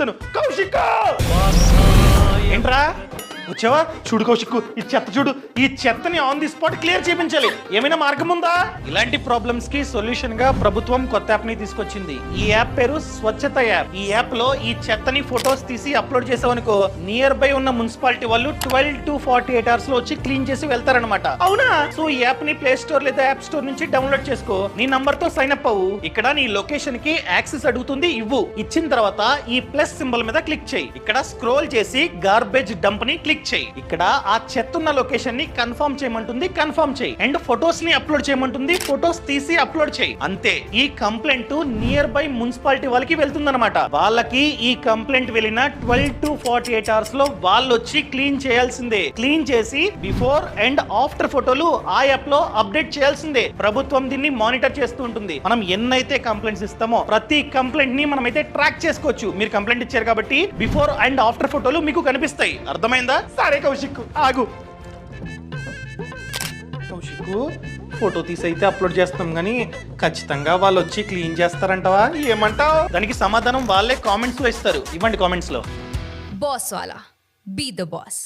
చెప్తాను. కౌశిక్ ఏంట్రా వచ్చావా? చూడు కౌశిక్, ఈ చెత్త చూడు. ఈ చెత్తని ఆన్ ది స్పాట్ క్లియర్ చేయించాలి. ఏమైనా మార్గం ఉందా? ఇలాంటి ప్రాబ్లమ్స్ కి సొల్యూషన్ గా ప్రభుత్వం కొత్త యాప్ ని తీసుకొచ్చింది. ఈ యాప్ పేరు స్వచ్ఛత యాప్. ఈ యాప్ లో ఈ చెత్తని ఫొటోస్ తీసి అప్లోడ్ చేసావనుకో, నియర్ బై ఉన్న మున్సిపాలిటీ వాళ్ళు 12 to 48 hours లో వచ్చి క్లీన్ చేసి వెళ్తారనమాట. అవునా? సో ఈ యాప్ ని ప్లే స్టోర్ లేదా యాప్ స్టోర్ నుంచి డౌన్లోడ్ చేసుకో. నీ నంబర్ తో సైన్ అప్ అవ్వు. ఇక్కడ నీ లొకేషన్ కి యాక్సెస్ అడుగుతుంది, ఇవ్వు. ఇచ్చిన తర్వాత ఈ ప్లస్ సింబల్ మీద క్లిక్ చేయి. ఇక్కడ స్క్రోల్ చేసి గార్బేజ్ డంప్ ని క్లిక్ చేయి. ఇక్కడ ఆ చెత్త ఉన్న లొకేషన్ ని కన్ఫర్మ్ చేయమంటుంది, కన్ఫర్మ్ చేయి. అండ్ ఫొటోస్ ని అప్లోడ్ చేయమంటుంది, ఫొటోస్ తీసి అప్లోడ్ చేయి. అంతే. ఈ కంప్లైంట్ నియర్ బై మున్సిపాలిటీ వాళ్ళకి వెళ్తుందన్నమాట. వాళ్ళకి ఈ కంప్లైంట్ వెళ్ళిన 12 to 48 hours లో వాళ్ళు వచ్చి క్లీన్ చేయాల్సిందే. క్లీన్ చేసి బిఫోర్ అండ్ ఆఫ్టర్ ఫోటోలు ఆ యాప్ లో అప్డేట్ చేయాల్సిందే. ప్రభుత్వం దీన్ని మానిటర్ చేస్తూ ఉంటుంది. మనం ఎన్నైతే కంప్లైంట్స్ ఇస్తామో ప్రతి కంప్లైంట్ ని మనం అయితే ట్రాక్ చేసుకోవచ్చు. మీరు కంప్లైంట్ ఇచ్చారు కాబట్టి బిఫోర్ అండ్ ఆఫ్టర్ ఫోటోలు మీకు కనిపిస్తాయి. అర్థమైందా? సరే కౌశిక్ ఆగు. కౌశిక్ ఫోటో తీసి అయితే అప్లోడ్ చేస్తాం కానీ ఖచ్చితంగా వాళ్ళు వచ్చి క్లీన్ చేస్తారంటవా? ఏమంటావు? దానికి సమాధానం వాళ్ళే కామెంట్స్ లో ఇస్తారు. ఇవ్వండి కామెంట్స్ లో. బాస్ వాలా, బీ ద బాస్.